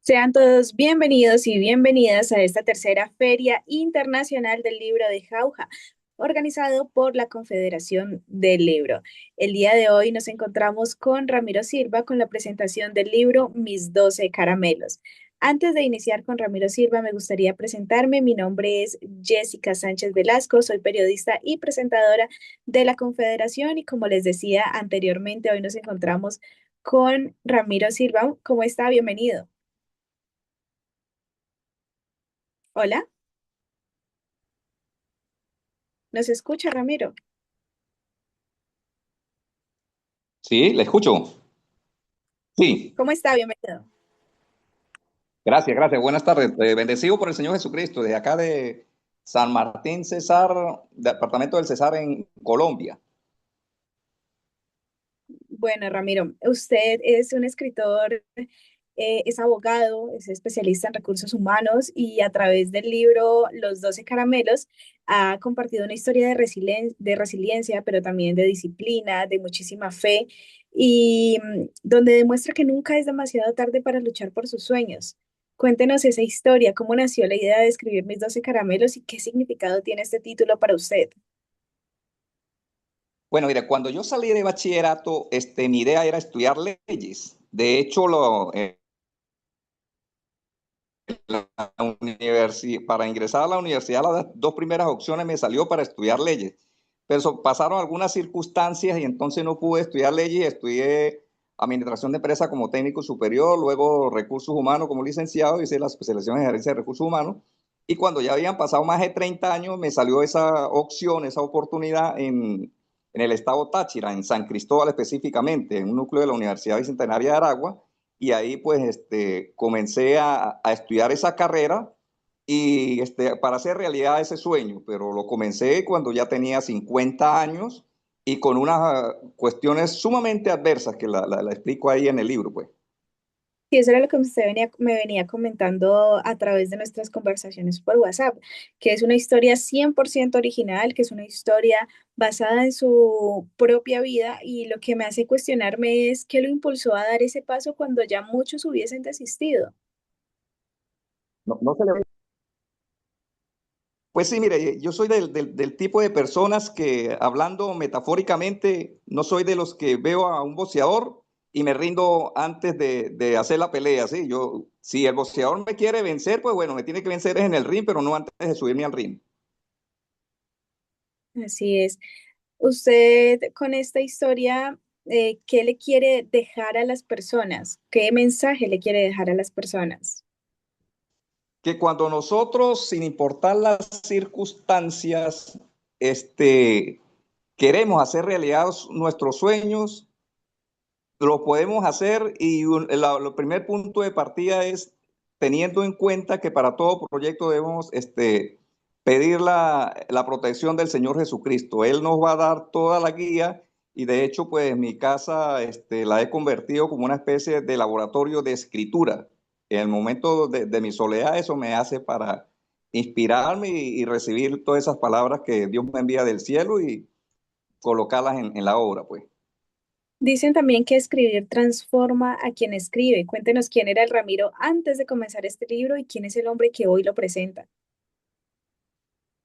Sean todos bienvenidos y bienvenidas a esta tercera Feria Internacional del Libro de Jauja, organizado por la Confederación del Libro. El día de hoy nos encontramos con Ramiro Silva con la presentación del libro Mis 12 Caramelos. Antes de iniciar con Ramiro Silva, me gustaría presentarme. Mi nombre es Jessica Sánchez Velasco, soy periodista y presentadora de la Confederación y como les decía anteriormente, hoy nos encontramos con Ramiro Silva. ¿Cómo está? Bienvenido. Hola, ¿nos escucha, Ramiro? Sí, le escucho. Sí, ¿Cómo está? Bienvenido. gracias, gracias. Buenas tardes. Bendecido por el Señor Jesucristo, desde acá de San Martín Cesar, departamento del Cesar en Colombia. Bueno, Ramiro, usted es un escritor, es abogado, es especialista en recursos humanos y a través del libro Los 12 Caramelos ha compartido una historia de resiliencia, pero también de disciplina, de muchísima fe y donde demuestra que nunca es demasiado tarde para luchar por sus sueños. Cuéntenos esa historia, cómo nació la idea de escribir Mis 12 Caramelos y qué significado tiene este título para usted. Bueno, mire, cuando yo salí de bachillerato, mi idea era estudiar leyes. De hecho, para ingresar a la universidad, las dos primeras opciones me salió para estudiar leyes. Pero pasaron algunas circunstancias y entonces no pude estudiar leyes. Estudié administración de empresas como técnico superior, luego recursos humanos como licenciado, hice la especialización en gerencia de recursos humanos. Y cuando ya habían pasado más de 30 años, me salió esa opción, esa oportunidad en el estado Táchira, en San Cristóbal específicamente, en un núcleo de la Universidad Bicentenaria de Aragua, y ahí pues comencé a estudiar esa carrera y para hacer realidad ese sueño, pero lo comencé cuando ya tenía 50 años y con unas cuestiones sumamente adversas que la explico ahí en el libro, pues. Sí, eso era lo que me venía comentando a través de nuestras conversaciones por WhatsApp, que es una historia 100% original, que es una historia basada en su propia vida y lo que me hace cuestionarme es qué lo impulsó a dar ese paso cuando ya muchos hubiesen desistido. No, no se le... Pues sí, mire, yo soy del tipo de personas que, hablando metafóricamente, no soy de los que veo a un boxeador y me rindo antes de hacer la pelea, ¿sí? Yo, si el boxeador me quiere vencer, pues bueno, me tiene que vencer en el ring, pero no antes de subirme al ring. Así es. Usted con esta historia, ¿qué le quiere dejar a las personas? ¿Qué mensaje le quiere dejar a las personas? Que cuando nosotros, sin importar las circunstancias, queremos hacer realidad nuestros sueños, lo podemos hacer y el primer punto de partida es teniendo en cuenta que para todo proyecto debemos pedir la protección del Señor Jesucristo. Él nos va a dar toda la guía y de hecho pues mi casa la he convertido como una especie de laboratorio de escritura. En el momento de mi soledad eso me hace para inspirarme y recibir todas esas palabras que Dios me envía del cielo y colocarlas en la obra pues. Dicen también que escribir transforma a quien escribe. Cuéntenos quién era el Ramiro antes de comenzar este libro y quién es el hombre que hoy lo presenta.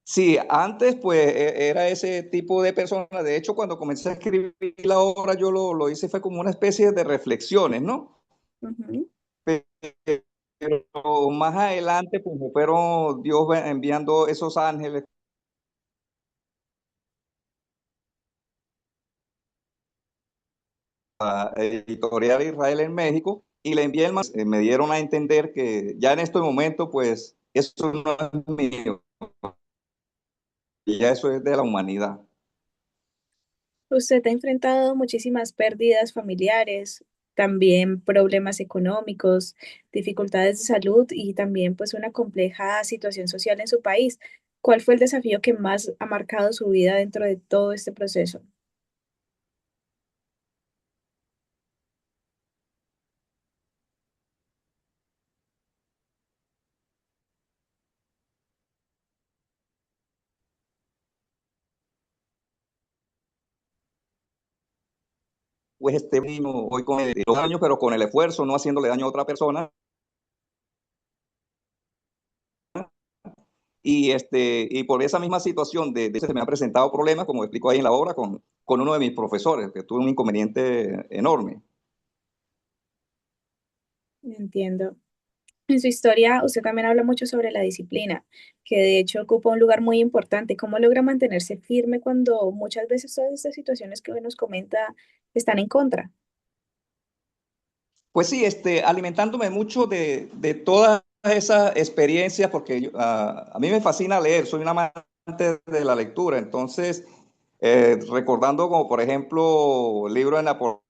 Sí, antes pues era ese tipo de persona. De hecho, cuando comencé a escribir la obra, yo lo hice fue como una especie de reflexiones, ¿no? Ujú. Pero más adelante pues me fueron Dios enviando esos ángeles a Editorial Israel en México y le envié me dieron a entender que ya en este momento pues eso no es mío, ya eso es de la humanidad. Usted ha enfrentado muchísimas pérdidas familiares, también problemas económicos, dificultades de salud y también pues una compleja situación social en su país. ¿Cuál fue el desafío que más ha marcado su vida dentro de todo este proceso? Pues voy con los años, pero con el esfuerzo, no haciéndole daño a otra persona. y por esa misma situación se me han presentado problemas, como explico ahí en la obra, con uno de mis profesores, que tuve un inconveniente enorme. Entiendo. En su historia, usted también habla mucho sobre la disciplina, que de hecho ocupa un lugar muy importante. ¿Cómo logra mantenerse firme cuando muchas veces todas estas situaciones que hoy nos comenta están en contra? Pues sí, alimentándome mucho de todas esas experiencias, porque a mí me fascina leer, soy un amante de la lectura, entonces, recordando como por ejemplo el libro de Napoleón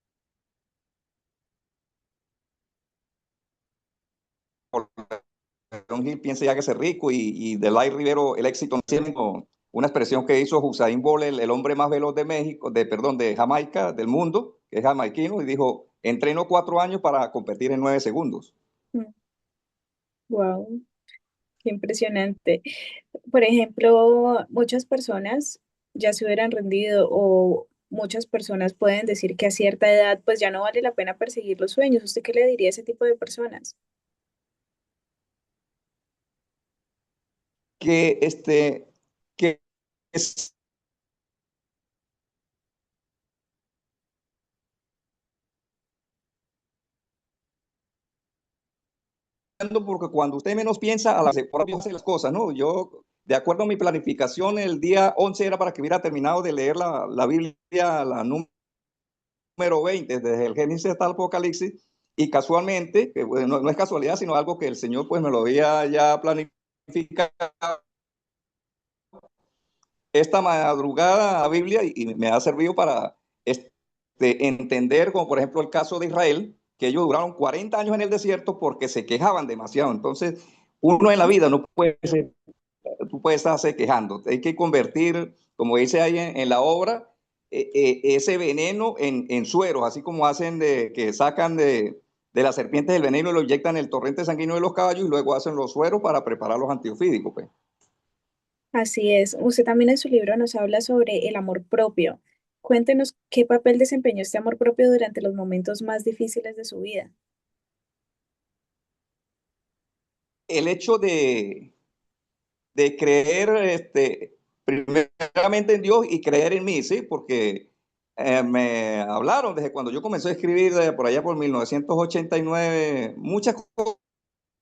Hill, Piense y hágase rico, y de Lai Rivero, El éxito no tiene, una expresión que hizo Usain Bolt, el hombre más veloz de México, perdón, de Jamaica, del mundo, que es jamaiquino, y dijo, entreno 4 años para competir en 9 segundos. Wow, qué impresionante. Por ejemplo, muchas personas ya se hubieran rendido o muchas personas pueden decir que a cierta edad pues ya no vale la pena perseguir los sueños. ¿Usted qué le diría a ese tipo de personas? Que, que es porque cuando usted menos piensa, a por ahí hace las cosas, ¿no? Yo, de acuerdo a mi planificación, el día 11 era para que hubiera terminado de leer la Biblia, la número 20, desde el Génesis hasta el Apocalipsis, y casualmente, que bueno, no es casualidad, sino algo que el Señor pues me lo había ya planificado, esta madrugada la Biblia y me ha servido para entender, como por ejemplo el caso de Israel, que ellos duraron 40 años en el desierto porque se quejaban demasiado. Entonces, uno en la vida no puede ser, tú puedes estarse quejando, hay que convertir, como dice ahí en la obra, ese veneno en sueros, así como hacen que sacan de las serpientes el veneno y lo inyectan en el torrente sanguíneo de los caballos y luego hacen los sueros para preparar los antiofídicos. Pues. Así es. Usted también en su libro nos habla sobre el amor propio. Cuéntenos qué papel desempeñó este amor propio durante los momentos más difíciles de su vida. El hecho de creer primeramente en Dios y creer en mí, ¿sí? Porque me hablaron desde cuando yo comencé a escribir por allá por 1989 muchas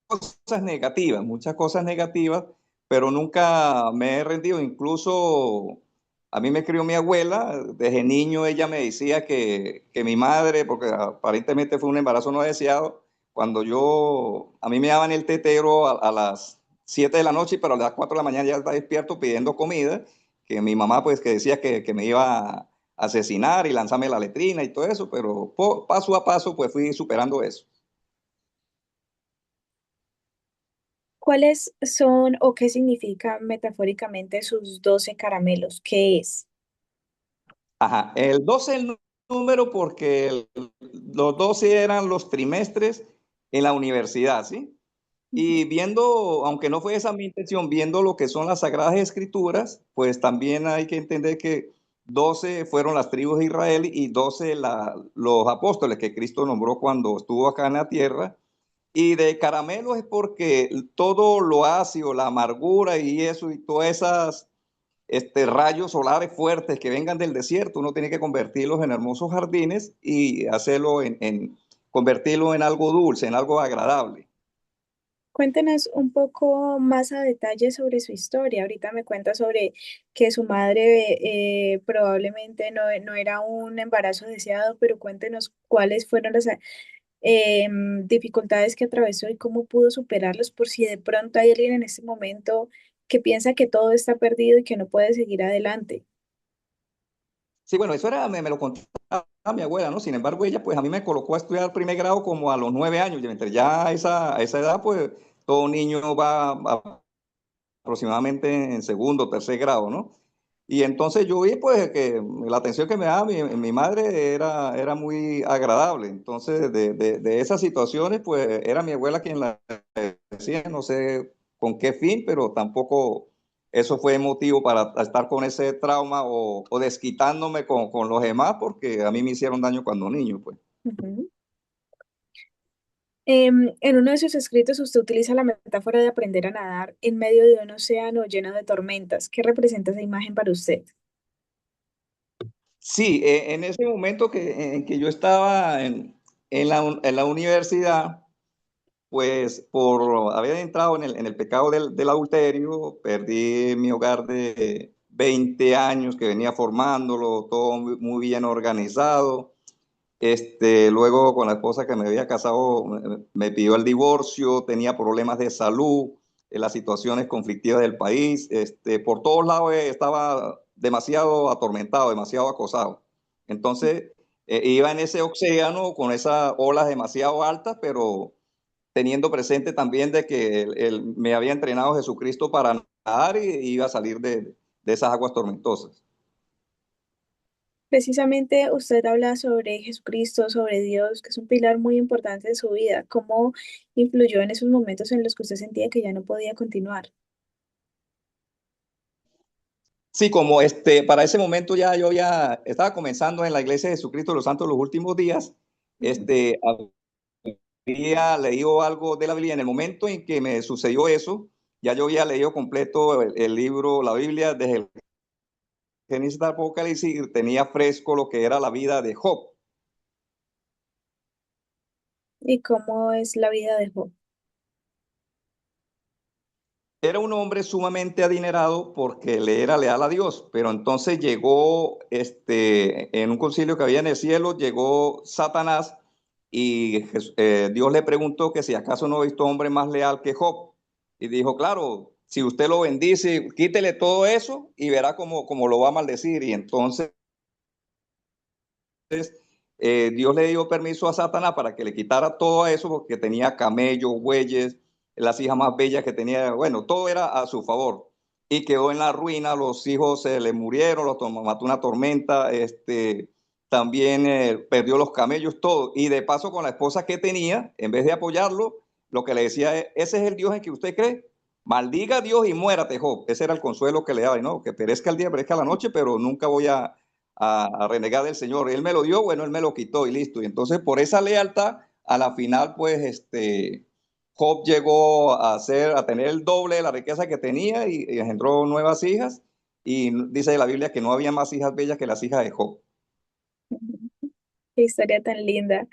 cosas negativas, pero nunca me he rendido. Incluso a mí me crió mi abuela, desde niño ella me decía que mi madre, porque aparentemente fue un embarazo no deseado, cuando a mí me daban el tetero a las 7 de la noche, pero a las 4 de la mañana ya estaba despierto pidiendo comida, que mi mamá pues que decía que me iba a asesinar y lanzarme la letrina y todo eso, pero paso a paso pues fui superando eso. ¿Cuáles son o qué significan metafóricamente sus 12 caramelos? ¿Qué es? Ajá, el 12 es el número porque los 12 eran los trimestres en la universidad, ¿sí? Ujú. Y viendo, aunque no fue esa mi intención, viendo lo que son las Sagradas Escrituras, pues también hay que entender que 12 fueron las tribus de Israel y 12 los apóstoles que Cristo nombró cuando estuvo acá en la tierra. Y de caramelo es porque todo lo ácido, la amargura y eso y todas esas rayos solares fuertes que vengan del desierto, uno tiene que convertirlos en hermosos jardines y hacerlo convertirlo en algo dulce, en algo agradable. Cuéntenos un poco más a detalle sobre su historia. Ahorita me cuenta sobre que su madre probablemente no era un embarazo deseado, pero cuéntenos cuáles fueron las dificultades que atravesó y cómo pudo superarlos por si de pronto hay alguien en este momento que piensa que todo está perdido y que no puede seguir adelante. Sí, bueno, eso me lo contaba mi abuela, ¿no? Sin embargo, ella pues a mí me colocó a estudiar primer grado como a los 9 años, y mientras ya a esa edad pues todo niño va aproximadamente en segundo o tercer grado, ¿no? Y entonces yo vi pues que la atención que me daba mi madre era muy agradable. Entonces de esas situaciones pues era mi abuela quien la decía, no sé con qué fin, pero tampoco eso fue motivo para estar con ese trauma o desquitándome con los demás porque a mí me hicieron daño cuando niño, pues. Ujú. En uno de sus escritos usted utiliza la metáfora de aprender a nadar en medio de un océano lleno de tormentas. ¿Qué representa esa imagen para usted? Sí, en ese momento en que yo estaba en la universidad, pues por haber entrado en el pecado del adulterio, perdí mi hogar de 20 años que venía formándolo, todo muy bien organizado. Luego con la esposa que me había casado me pidió el divorcio, tenía problemas de salud, las situaciones conflictivas del país, por todos lados estaba demasiado atormentado, demasiado acosado. Entonces iba en ese océano con esas olas demasiado altas, pero teniendo presente también de que me había entrenado Jesucristo para nadar y iba a salir de esas aguas tormentosas. Precisamente usted habla sobre Jesucristo, sobre Dios, que es un pilar muy importante de su vida. ¿Cómo influyó en esos momentos en los que usted sentía que ya no podía continuar? Sí, como para ese momento ya yo ya estaba comenzando en la Iglesia de Jesucristo de los Santos de los Últimos Días, Ujú. había leído algo de la Biblia. En el momento en que me sucedió eso, ya yo había leído completo el libro, la Biblia, desde el Génesis al Apocalipsis, y tenía fresco lo que era la vida de Job. ¿Y cómo es la vida de Job? Era un hombre sumamente adinerado porque le era leal a Dios, pero entonces llegó, en un concilio que había en el cielo, llegó Satanás y Dios le preguntó que si acaso no ha visto hombre más leal que Job. Y dijo, claro, si usted lo bendice, quítele todo eso y verá cómo lo va a maldecir. Y entonces Dios le dio permiso a Satanás para que le quitara todo eso porque tenía camellos, bueyes, las hijas más bellas que tenía, bueno, todo era a su favor. Y quedó en la ruina, los hijos se le murieron, los mató una tormenta, también perdió los camellos, todo. Y de paso con la esposa que tenía, en vez de apoyarlo, lo que le decía es, ese es el Dios en que usted cree. Maldiga a Dios y muérate, Job. Ese era el consuelo que le daba, y no, que perezca el día, perezca la noche, pero nunca voy a renegar del Señor. Él me lo dio, bueno, él me lo quitó y listo. Y entonces por esa lealtad, a la final, pues, Job llegó a tener el doble de la riqueza que tenía y engendró nuevas hijas. Y dice la Biblia que no había más hijas bellas que las hijas de Job. Ujú. Qué historia tan linda.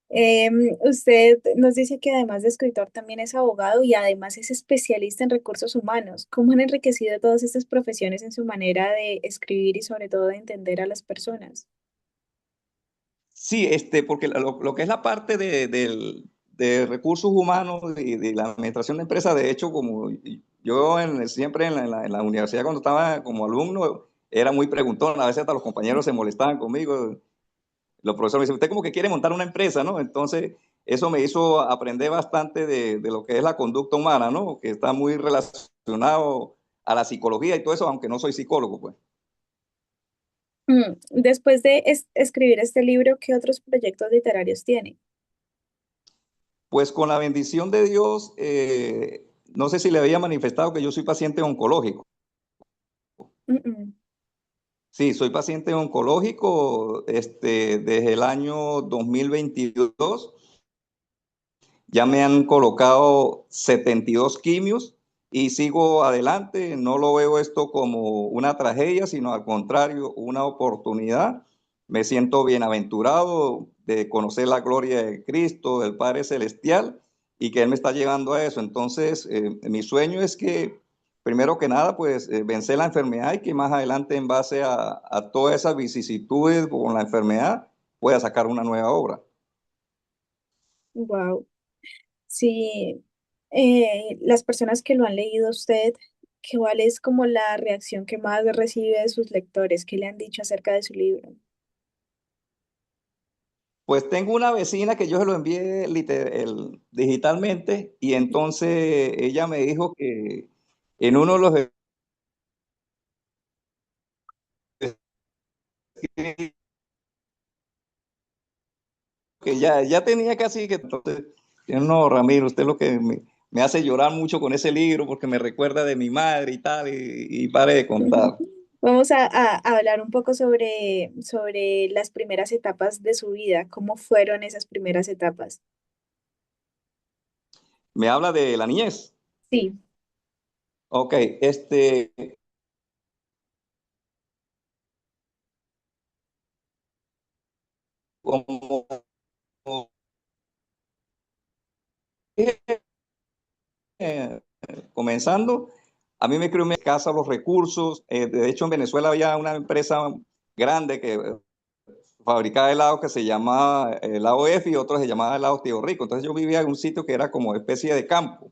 Usted nos dice que además de escritor también es abogado y además es especialista en recursos humanos. ¿Cómo han enriquecido todas estas profesiones en su manera de escribir y sobre todo de entender a las personas? Sí, porque lo que es la parte de recursos humanos y de la administración de empresas, de hecho, como yo siempre en la universidad cuando estaba como alumno, era muy preguntón, a veces hasta los compañeros se molestaban conmigo, los profesores me dicen, usted como que quiere montar una empresa, ¿no? Entonces, eso me hizo aprender bastante de lo que es la conducta humana, ¿no? Que está muy relacionado a la psicología y todo eso, aunque no soy psicólogo, pues. Después de escribir este libro, ¿qué otros proyectos literarios tiene? Pues con la bendición de Dios, no sé si le había manifestado que yo soy paciente oncológico. Mm, mm. Sí, soy paciente oncológico, desde el año 2022. Ya me han colocado 72 quimios y sigo adelante. No lo veo esto como una tragedia, sino al contrario, una oportunidad. Me siento bienaventurado de conocer la gloria de Cristo, del Padre Celestial, y que Él me está llevando a eso. Entonces, mi sueño es que, primero que nada, pues vencer la enfermedad y que más adelante, en base a todas esas vicisitudes con la enfermedad, pueda sacar una nueva obra. Wow. Sí, las personas que lo han leído a usted, ¿cuál es como la reacción que más recibe de sus lectores? ¿Qué le han dicho acerca de su libro? Pues tengo una vecina que yo se lo envié digitalmente y entonces ella me dijo que en uno de los escritos que ya tenía casi que entonces, no, Ramiro, usted lo que me hace llorar mucho con ese libro porque me recuerda de mi madre y tal, y pare de contar. Vamos a hablar un poco sobre las primeras etapas de su vida. ¿Cómo fueron esas primeras etapas? Me habla de la niñez. Sí. Ok, como dije, comenzando, a mí me crió en mi casa los recursos. De hecho, en Venezuela había una empresa grande que fabricaba helados que se llamaba helado F y otro se llamaba helado Tío Rico. Entonces yo vivía en un sitio que era como especie de campo.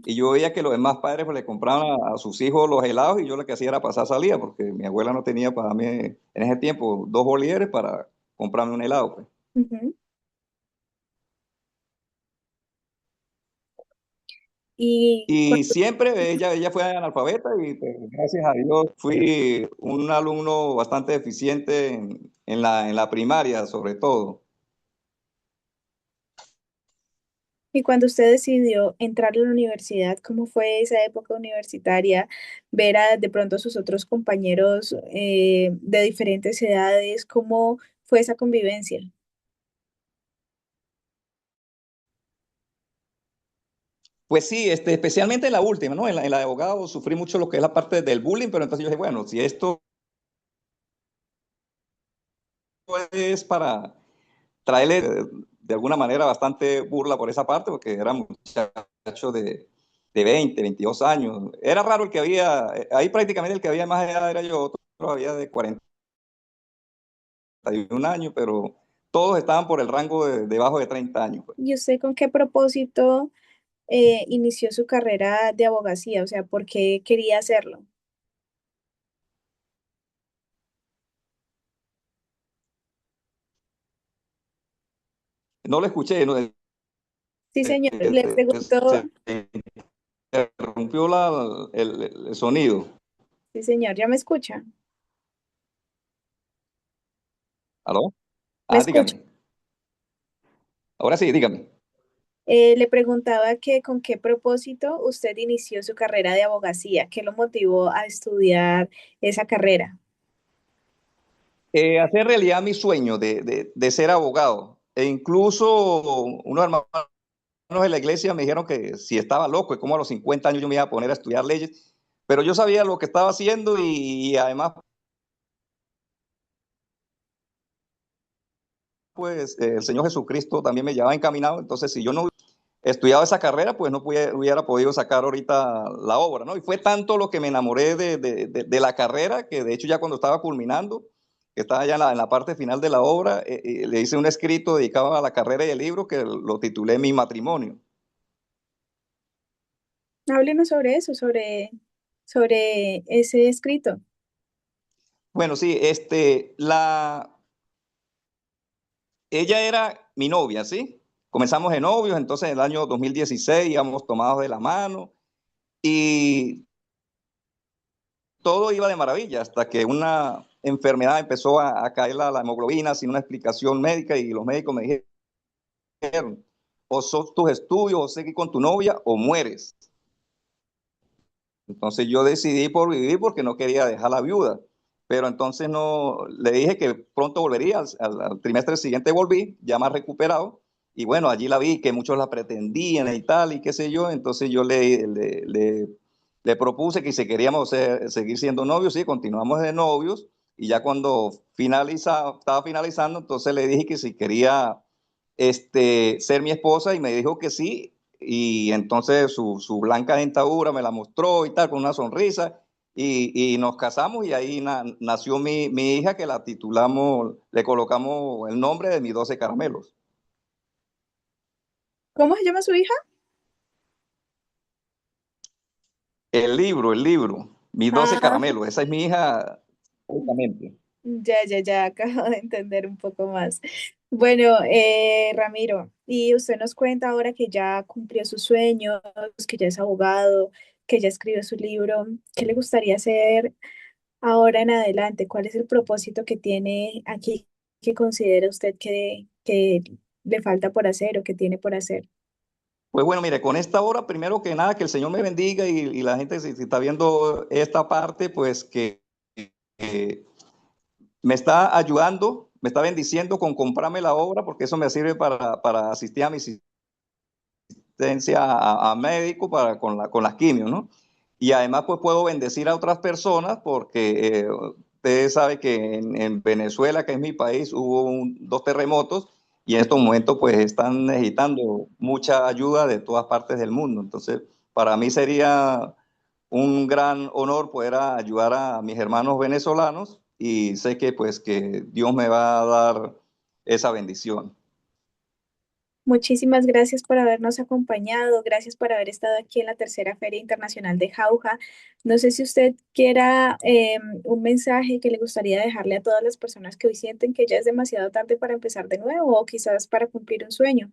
Y yo veía que los demás padres pues, le compraban a sus hijos los helados y yo lo que hacía era pasar salida porque mi abuela no tenía para mí en ese tiempo 2 bolívares para comprarme un helado, pues. Ujú. Y Y cuando, siempre ella fue analfabeta y pues, gracias a Dios fui un alumno bastante eficiente en la primaria, sobre todo. y cuando usted decidió entrar a la universidad, ¿cómo fue esa época universitaria? Ver a de pronto a sus otros compañeros de diferentes edades, ¿cómo fue esa convivencia? Pues sí, especialmente en la última, ¿no? En la de abogado sufrí mucho lo que es la parte del bullying, pero entonces yo dije, bueno, si esto es para traerle de alguna manera bastante burla por esa parte, porque era un muchacho de 20, 22 años. Era raro el que había, ahí prácticamente el que había más edad era yo, otro había de 41 años, pero todos estaban por el rango de debajo de 30 años, pues. ¿Y usted con qué propósito inició su carrera de abogacía? O sea, ¿por qué quería hacerlo? No lo escuché, no, Sí, señor, le pregunto, se interrumpió el sonido. sí, señor, ¿ya me escucha? ¿Aló? ¿Me Ah, escucha? dígame. Ahora sí, dígame. Le preguntaba que con qué propósito usted inició su carrera de abogacía, qué lo motivó a estudiar esa carrera. Hacer realidad mi sueño de ser abogado. E incluso unos hermanos de la iglesia me dijeron que si estaba loco, y como a los 50 años yo me iba a poner a estudiar leyes, pero yo sabía lo que estaba haciendo y además, pues el Señor Jesucristo también me llevaba encaminado, entonces si yo no estudiaba esa carrera, pues no hubiera podido sacar ahorita la obra, ¿no? Y fue tanto lo que me enamoré de la carrera que de hecho ya cuando estaba culminando, que estaba ya en la parte final de la obra, le hice un escrito dedicado a la carrera y el libro que lo titulé Mi matrimonio. Háblenos sobre eso, sobre ese escrito. Bueno, sí, ella era mi novia, ¿sí? Comenzamos de novios, entonces en el año 2016 íbamos tomados de la mano y todo iba de maravilla hasta que una enfermedad empezó a caer la hemoglobina sin una explicación médica y los médicos me dijeron, o son tus estudios, o seguir con tu novia, o mueres. Entonces yo decidí por vivir porque no quería dejar la viuda. Pero entonces no, le dije que pronto volvería, al trimestre siguiente volví, ya más recuperado, y bueno, allí la vi que muchos la pretendían y tal, y qué sé yo, entonces yo le propuse que si queríamos seguir siendo novios, sí, continuamos de novios, y ya cuando estaba finalizando, entonces le dije que si quería ser mi esposa, y me dijo que sí, y entonces su blanca dentadura me la mostró y tal, con una sonrisa, y nos casamos y ahí nació mi hija que la titulamos, le colocamos el nombre de mis 12 caramelos. ¿Cómo se llama su hija? El libro, mis 12 Ah, caramelos, esa es mi hija, justamente. ya, acabo de entender un poco más. Bueno, Ramiro, y usted nos cuenta ahora que ya cumplió sus sueños, que ya es abogado, que ya escribió su libro, ¿qué le gustaría hacer ahora en adelante? ¿Cuál es el propósito que tiene aquí que considera usted que le falta por hacer o que tiene por hacer? Pues bueno, mire, con esta hora, primero que nada, que el Señor me bendiga y la gente si está viendo esta parte, pues que me está ayudando, me está bendiciendo con comprarme la obra, porque eso me sirve para asistir a mis asistencia a médicos con las quimios, ¿no? Y además pues puedo bendecir a otras personas porque ustedes saben que en Venezuela, que es mi país, hubo dos terremotos y en estos momentos pues están necesitando mucha ayuda de todas partes del mundo. Entonces, para mí sería un gran honor poder ayudar a mis hermanos venezolanos y sé que pues que Dios me va a dar esa bendición. Muchísimas gracias por habernos acompañado, gracias por haber estado aquí en la tercera Feria Internacional de Jauja. No sé si usted quiera un mensaje que le gustaría dejarle a todas las personas que hoy sienten que ya es demasiado tarde para empezar de nuevo o quizás para cumplir un sueño.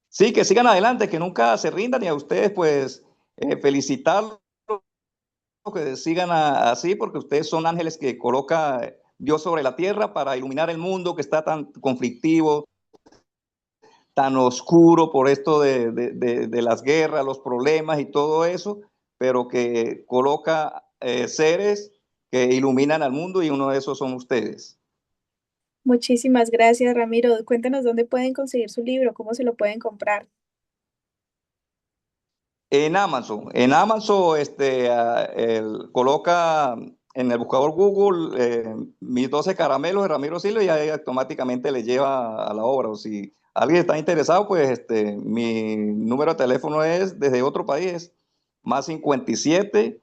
Sí, que sigan adelante, que nunca se rindan y a ustedes pues felicitarlos, que sigan así porque ustedes son ángeles que coloca Dios sobre la tierra para iluminar el mundo que está tan conflictivo, tan oscuro por esto de las guerras, los problemas y todo eso, pero que coloca seres que iluminan al mundo y uno de esos son ustedes. Muchísimas gracias, Ramiro. Cuéntanos dónde pueden conseguir su libro, cómo se lo pueden comprar. En Amazon coloca en el buscador Google mis 12 caramelos de Ramiro Silva y ahí automáticamente le lleva a la obra. O si alguien está interesado, pues mi número de teléfono es desde otro país, más 57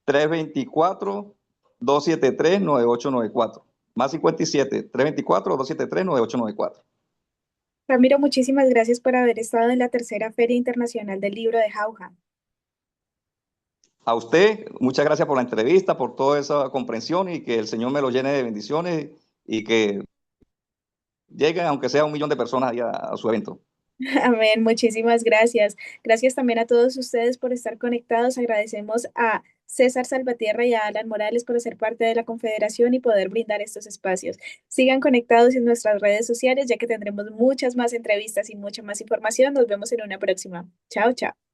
324 273 9894. Más 57 324 273 9894. Ramiro, muchísimas gracias por haber estado en la tercera Feria Internacional del Libro de Jauja. A usted, muchas gracias por la entrevista, por toda esa comprensión y que el Señor me lo llene de bendiciones y que lleguen, aunque sea 1 millón de personas ahí a su evento. Amén, muchísimas gracias. Gracias también a todos ustedes por estar conectados. Agradecemos a César Salvatierra y a Alan Morales por ser parte de la Confederación y poder brindar estos espacios. Sigan conectados en nuestras redes sociales, ya que tendremos muchas más entrevistas y mucha más información. Nos vemos en una próxima. Chao, chao.